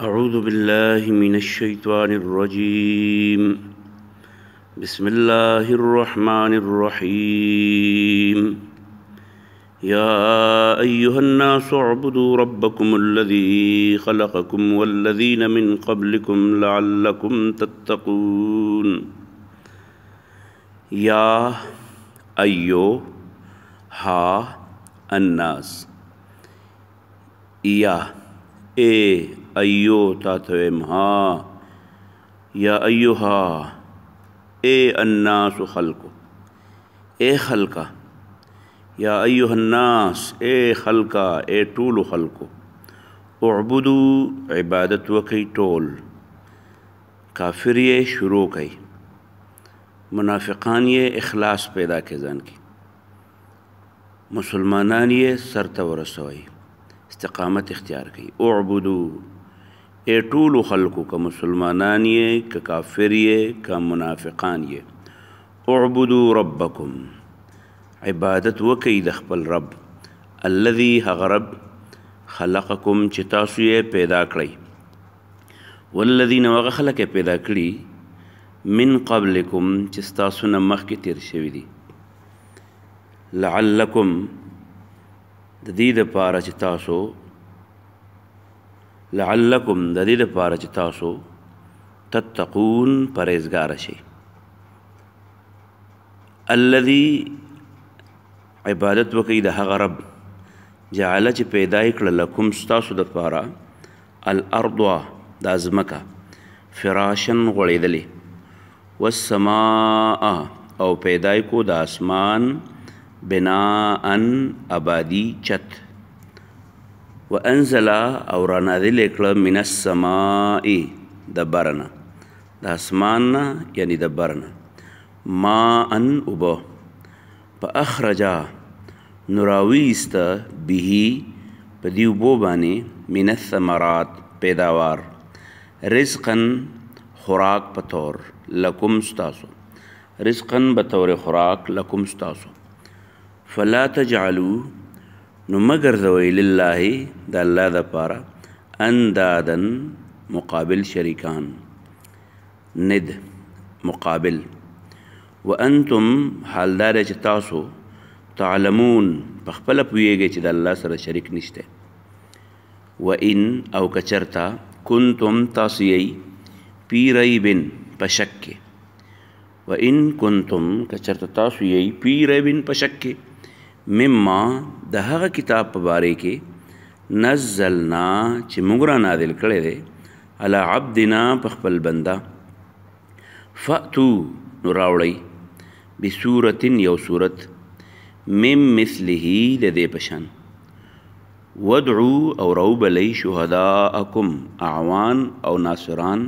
أعوذ بالله من الشيطان الرجيم. بسم الله الرحمن الرحيم. يا أيها الناس اعبدوا ربكم الذي خلقكم والذين من قبلكم لعلكم تتقون. يا أيها الناس، يا اے ایو تاتویم ہا، یا ایوہا اے الناس خلقو، اے خلقا، یا ایوہ الناس اے خلقا، اے طول خلقو، اعبدو عبادت وکی طول، کافر یہ شروع کی، منافقان یہ اخلاص پیدا کے ځان کی، مسلمانان یہ سرته ورسوي، استقامت اختیار کی. اعبدو اے طول خلقو، کا مسلمانان یہ، کا کافر یہ، کا منافقان یہ. اعبدو ربکم، عبادت وکی د خپل رب، الذي هغه رب خلقکم چې تاسو یې پیدا کړی، والذین هغه خلق یې پیدا کړي، من قبلکم چې ستاسو نه مخکې تیر شوي دي، لعلکم د دې دپاره چې تاسو، لعلکم د دې دپاره چې تاسو تتقون پرهیزګاره شئ. الذي عبادت وکئ د هغه رب، جعله چې پیدا یې کړه لکم ستاسو دپاره، الارض دا ځمکه، فراشن غوړېدلې، والسماء او پیدا یې کو د اسمان، بناءً آبادی چت، وانزل او رانازل کړه من السماء د برنه، د اسمان نه یعنی د برنه، ماءً اوبه، فاخرجا نو راویسته به په دې اوبو باندې، من الثمرات پیداوار، رزقاً خوراک په طور، لکم ستاسو، رزقاً بطور خوراک لکم ستاسو. فلا تجعلوا نو مګرځوئ لله د الله دپاره، اندادن مقابل شریکان، ند مقابل، وانتم حال دا دی چې تاسو تعلمون پخپله پوهیږئ چې د الله سره شریک نشته. وان او کچرتا کنتم تاسو یئ پی ریبن په شک کې، وان کنتم کچرتا تاسو یئ پی ریبن په شک کې، مما د هغه کتاب په باره کې، نزلنا چې موږ را نازل کړی دی، علی عبدنا په خپل بنده، فأتو نو راوړئ، بصورت یو صورت، من مثله د دې په شان، ودعو او راوبلئ شهداءکم اعوان او ناصران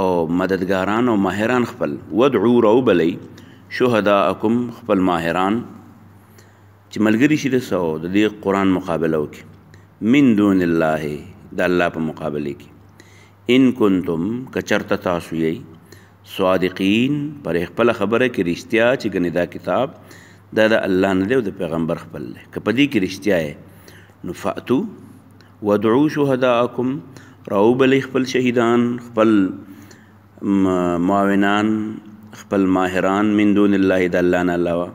او مددګاران او ماهران خپل، ودعو راوبلئ شهداءکم خپل ماهران چې ملګري شي د سو د دې قرآن مقابله وکړي، من دون الله د الله په مقابله کې، ان کنتم که چرته تاسو یئ صادقین پر خپله خبره کې رښتیا چې ګنې دا کتاب دا د الله نه دی او د پیغمبر خپل دی، که په دې کې رښتیا یې نو فأتو ودعو شهداءکم، راوبلئ خپل شهیدان، خپل معاونان، خپل ماهران، من دون الله د الله نه علاوه،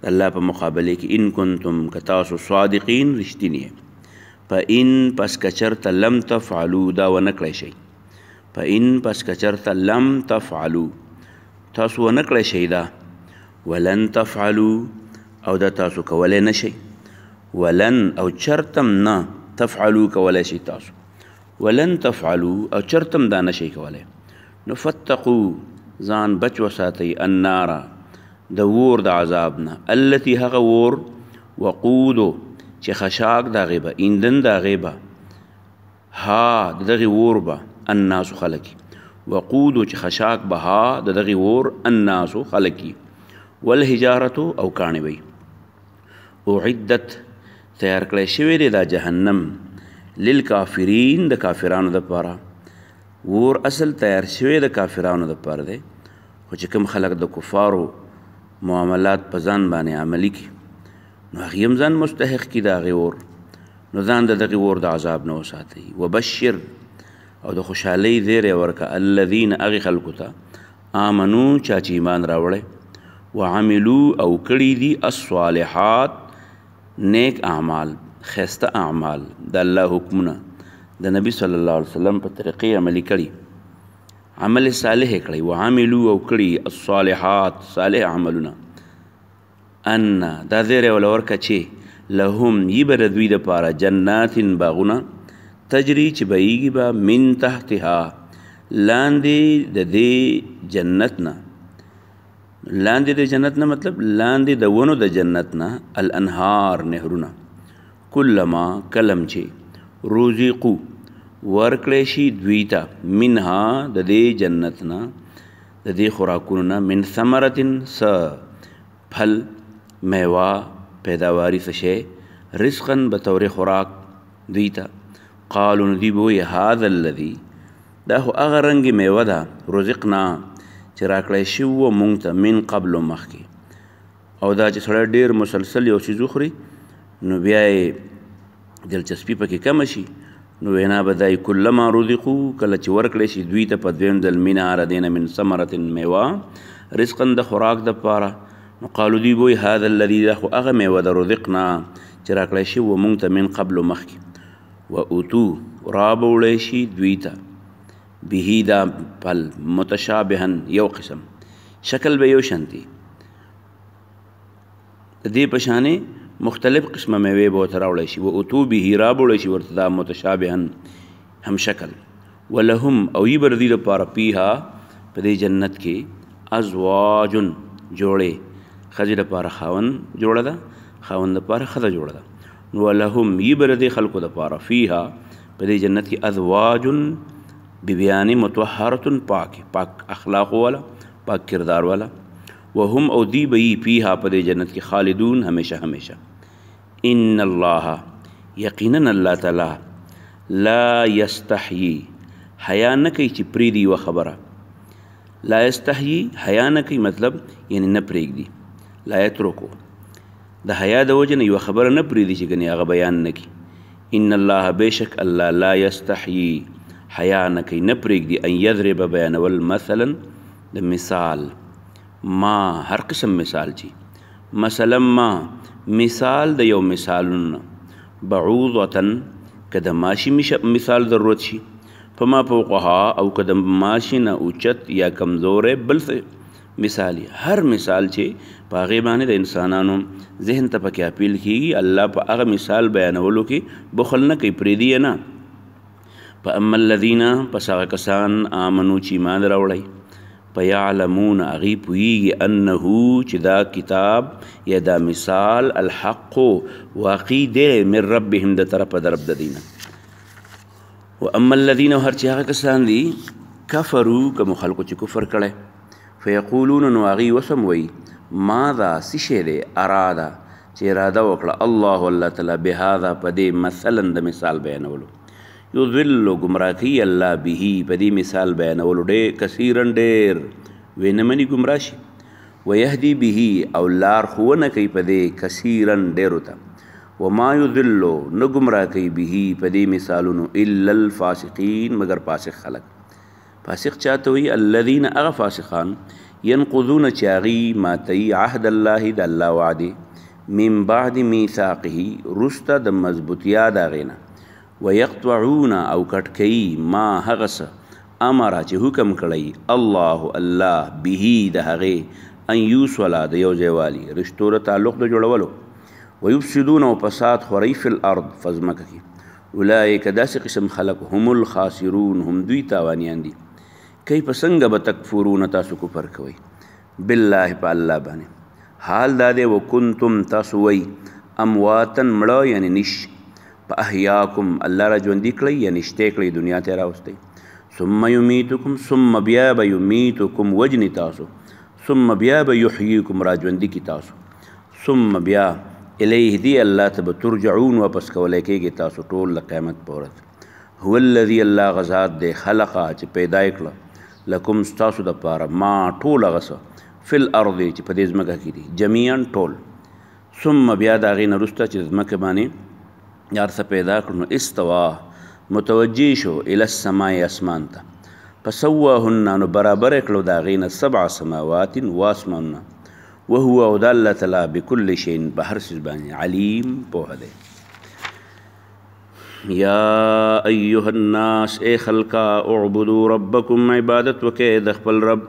الله په مقابله کې، ان کنتم که تاسو صادقین رښتینی، فإن پس که چرته لم تفعلوا دا ونه کړی شئ، فإن پس که چرته لم تفعلوا تاسو ونه کړی شئ دا، ولن تفعلوا او دا تاسو کولی نه شئ، ولن او چرتم نه تفعلوا کولی شئ تاسو، ولن تفعلوا او چرتم دا نه شئ کولی، نو فتقوا ځان بچ وساتئ، الناره د اور د عذاب نه، التي هغه اور، وقودو چې خشاک د هغې به، ایندن د هغې به، ها د دغې اور به، الناسو خلک، وقودو چې خشاک به، ها د دغې اور، الناسو خلک، والحجارتو او کاڼې به، اعدت تیار کړی شوی دی دا جهنم، للکافرین د کافرانو دپاره، اور اصل تیار شوی د کافرانو دپاره دی، خو چې کوم خلک د کفارو معاملات په ځان باندې عملي کړي نو هغې هم ځان مستحق کړي د هغې اور، نو ځان د دغې اور د عذاب نه وساتئ. وبشر او د خوشحالۍ زیری ورکه الذین هغې خلکو ته آمنو چا چې ایمان راوړی وعملو او کړي دي الصالحات نیک اعمال ښایسته اعمال د الله حکمونه د نبي صلی الله علیه وسلم په طریقې عملي کړي عمل صالح یې کړی وعملو او کړي الصالحات صالح عملونه ان دا زیری وله ورکه چې لهم یي به د دوی دپاره جنات باغونه تجري چې بهیږي به من تحتها لاندې د دې جنت نه لاندې د جنت نه مطلب لاندې د ونو د جنت نه الانهار نهرونه کلما کلم چې روزقو ورکړی شي دوی ته منها د دې جنت نه د دې خوراکونو نه من ثمرتن څه پھل میوه پیداواري څه شی رزقا بطور خوراک دوی ته قالو نو دوی به وایي هذا الذي دا خو هغه رنګې میوه ده رزقنا چې راکړی شوي وه مونږ ته من قبلو مخکې او دا چې سړی ډېر مسلسل یو څیز وخوري نو بیا یې دلچسپي پکې کمه شي نو وینا به دا کلما رزقو کله چې ورکړی شي دوی ته په دویم ځل من هغه دینه من ثمرة میوه رزقا د خوراک دپاره نو قالو دوی به وایي هذا الذي دا خو هغه میوه ده رزقنا چې راکړی شوي وه مونږ ته من قبلو مخکې و اوتو رابوړی شي دوی ته به دا پل متشابها یو قسم شکل به یو شانتي د دې په شانې مختلف قسمه میوې به ورته راوړی شي و اوتو به رابوړی شي ورته دا متشابها هم شکل ولهم او یي به د دوی دپاره پیها په دې جنت کې ازواج جوړې ښځې دپاره خاوند جوړه ده خاوند دپاره ښځه جوړه ده ولهم یي به د دې خلکو دپاره فیها په دې جنت کې ازواج بیبیانې مطهرة پاک اخلاقو والا پاک کردار والا وهم او دی به یي فیها په دې جنت کې خالدون همیشه همیشه ان الله یقینا الله تعالی لا یستحیي حیا نه کوي چې پرېږدي یوه خبره لا یستحیي حیا نه کوي مطلب یعنی نه پرېږدي لا یترکو د حیا د وجې نه یوه خبره نه پرېږدي چې ګنې هغه بیان نه کړي ان الله بېشک الله لا یستحیي حیا نه کوي نه پرېږدي ان یضرب بیانول مثلا د مثال ما هر قسم مثال چې مثلا ما مثال د یو مثالونه بعوضة که د ماشي مثال ضرورت شي فما فوقها او که د ماشي نه اوچت یا کمزوری بل مثال هر مثال چې په هغې باندې د انسانانو ذهن ته پکې اپیل کېږي الله په هغه مثال بیانولو کې بخل نه کوي پرېږدي یې نه فاما الذین پس هغه کسان آمنو چې ایمان راوړی فیعلمون هغې پوهېږي انه چې دا کتاب یا دا مثال الحق واقعي دی من ربهم د طرفه د رب د دوی نه واما الذین هر چې هغه کسان دي کفرو کومو خلکو چې کفر کړی فیقولون نو هغې وسم وی ماذا څه شی دی اراده چې اراده وکړه الله الله تعالی بهذا په دې مثلا د مثال بیانولو یضل ګمراه کوي الله به په دې مثال بیانولو ډېر کثیرا ډېر ویې نه مني ګمراه شي ویهدي به او لار ښوونه کوي په دې کثیرا ډېرو ته وما یضل نه ګمراه کوي به په دې مثالونو الا الفاسقین مگر فاسق خلک فاسق چاته وي الذین هغه فاسقان ینقضون چې هغې ماتوي عهد الله د الله وعدې من بعد میثاقه وروسته د مضبوطیا د هغې نه ویقطعون او کټ کوي ما هغه څه امره چې حکم کړی الله الله به د هغې ان یوصله د یو ځای والي رشتو د تعلق د جوړولو ویفسدون او فساد خورئ فی الارض په ځمکه کې اولئک داسې قسم خلق هم الخاسرون هم دوی تاوانیان دي کیف څنګه به تکفرون تاسو کفر کوئ بالله په الله باندې حال دا دی وکنتم تاسو وی امواتن مړه یعنی نش په احیاکم الله را ژوندي کړئ یعنی شته کړئ دنیا ته راوستئ ثم یمیتکم ثم بیا به یمیتکم وجني تاسو ثم بیا به یحییکم را ژوندي کی تاسو ثم بیا الیه دی الله ته به ترجعون واپس کولی کېږي تاسو ټول د قیامت په ورځ هو الذي الله غذات دی خلقه چې پیدا یې کړه لکم ستاسو دپاره ما ټول هغه څه فی الارض چې په دې ځمکه کې دي جمیعا ټول ثم بیا د هغې نه وروسته چې د ځمکې باندې یار څه پیدا کړو نو استوا متوجه شو الی السماء اسمان ته فسواهن نو برابر کړو د هغې نه 7 سماوات واسمانونه وهو او د الله تعالی بكل شیء په هر څیز باندې علیم پوهه دی. یا ایها الناس اے خلقا اعبدوا ربکم عبادت وکړئ د خپل رب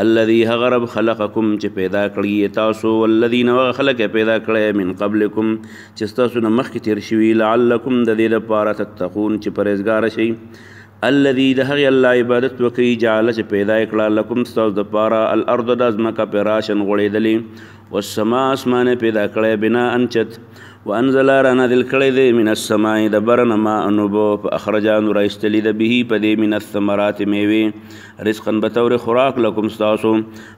الذي هغه رب خلقکم چې پیدا کړی تاسو والذین هغه خلق پیدا کړی من قبلکم چې ستاسو نه مخکې تیر شوي لعلکم د دې لپاره تتقون چې پرهیزګاره شئ الذي د هغې الله عبادت وکړئ جعله چې پیدا یې کړه لکم ستاسو دپاره الارض د ځمکه فراشن غوړېدلې والسماء اسمانه پیدا کړی بناء چت وانزل رانازل کړی دی من السماء د برنه ماء اوبه فاخرجا نو رایستلی ده به په دې من الثمرات میوې رزقا بطور خوراک لکم ستاسو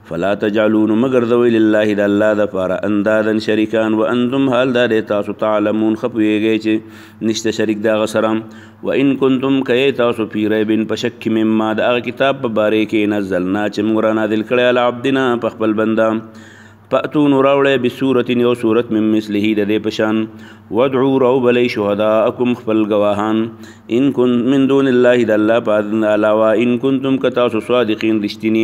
فلا تجعلوا نو مه ګرځوئ لله د الله دپاره اندادا شریکان وانتم حال دا دی تاسو تعلمون ښه پوهېږئ چې نشته شریک د هغه سره وان کنتم که تاسو فی ریب په شک مما د هغه کتاب په بارې کې نزلنا چې موږ رانازل کړی علی عبدنا په خپل بنده فأتو نو راوړی بصورت یو صورت من مثله د دې په شان وادعو راوبلی شهداءکم خپل ګواهان ان کن من دون الله د الله په علاوه ان کنتم که تاسو صادقین رښتینی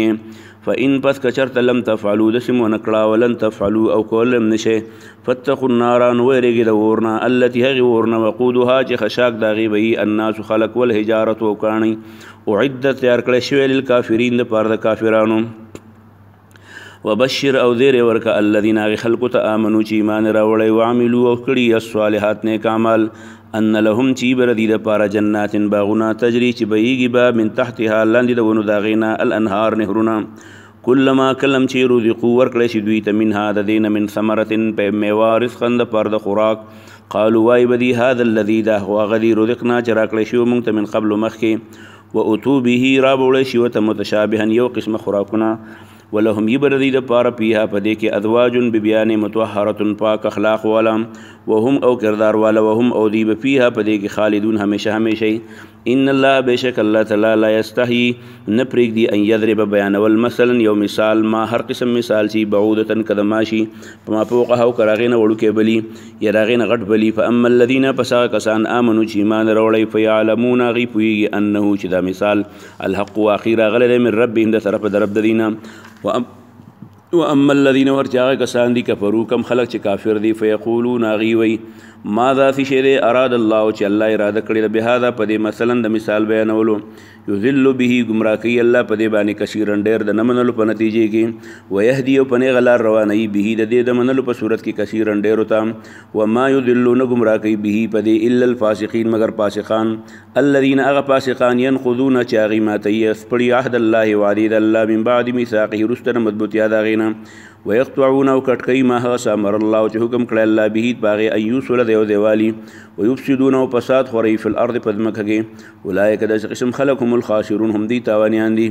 فإن پس که چېرته لم تفعلوا داسې مو ونه کړه ولن تفعلوا او کولی هم نشئ فاتقوا النار نو ویرېږئ د اور نه التي هغې اور نه وقودها چې خشاک د هغې به وي الناس خلک والحجارة او کاڼي اعدت تیار کړی شوی للکافرین دپاره د کافرانو وبشر او زیر ورکه الذین هغې خلکو ته آمنو چې ایمان راوړی وعملو او کړي الصالحات نیک اعمال ان لهم چې به د دې دپاره جنات باغونه تجري چې بهیږي به من تحتها لاندې د ونو د هغې نه الانهار نهرونه کلما کلم چې رزقو ورکړی شي دوی ته منها د دې نه من ثمرة په میوه رزقا دپاره د خوراک قالوا وای به دي هذا الذي دا هو هغه دي رزقنا چې راکړی شوي موږ ته من قبل مخکې واتو به رابوړی شي ورته متشابها یو قسمه خوراکونه ولهم یبر دی د پاره پیها پدې کې ازواج ببیان مطهره پاک اخلاق والا وهم او کردار والا وهم او دی بفیها پدې کې خالدون همیشه همیشه ان الله بشک الله تعالی لا یستحی نپریک دی ان یضرب بیان والمثلا یو مثال ما هر قسم مثال چی بعودتن کدماشی پما فوقه او کراغین وړو کې بلی یا راغین غټ بلی فاما الذين پسا کسان امنو چې ایمان وروړي فیعلمون غی پویږي انه چې دا مثال الحق واخیر غلل من ربهم د طرف د رب دینه واما الذين ورجاء کسان دي کفروا کم خلق چې کافر دي فیقولون غیوی ماذا فی شی اراد الله چې الله اراده کړی به هذا پدې مثلا د مثال بیانولو یذل به گمراه کوي الله پدې باندې کثیرن ډېر د نمنلو په نتیجې کې ويهدي او پنه غلار رواني به د دې د منلو په صورت کې کثیرن ډېر وتا وما یذلون گمراه کوي به پدې الا الفاسقین مگر فاسقان الذين اغ فاسقان ينقضون چاغي ماتي پړي عهد الله وعد الله من بعد ميثاقه رستن مضبوط یاد غینا ويقطعون او کټکئی ما هغه امر الله چې حکم کړی الله به باغ ایوسل دیو دیوالی ويفسدون او فساد خوري فی الارض پدمکه کې اولئک د قسم خلقهم الخاسرون هم دي تاوانیان دي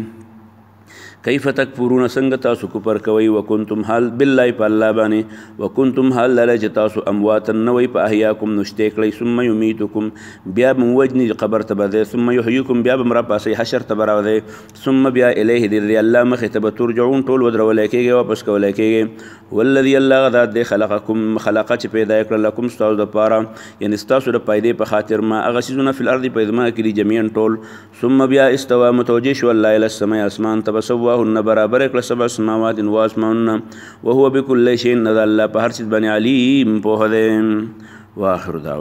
کیف تکفرون څنګه تاسو کفر کوئ وکنتم حال بالله په الله باندې وکنتم حال لره تاسو امواتا نوی په احیاکم نشته کړئ ثم یمیتکم بیا موجنی قبر ته بده ثم یحییکم بیا بمرا پاسې حشر ته براوده ثم بیا الیه دی الله مخ ته ترجعون ټول ودرول کېږي واپس کول کېږي والذي الله غذات دی خلقکم خلق چې پیدا کړل لكم تاسو د پاره یعنی تاسو د پیدې په خاطر ما هغه شیزونه فی الارض پیدا کړي جميعا ټول ثم بیا استوى متوجه شو الله الى السماء اسمان تبسوا برابر کړه 7 سماوات واسمانونه وهو بكل شيء نذ الله په هر څه باندې علیم په هده واخر دعوانا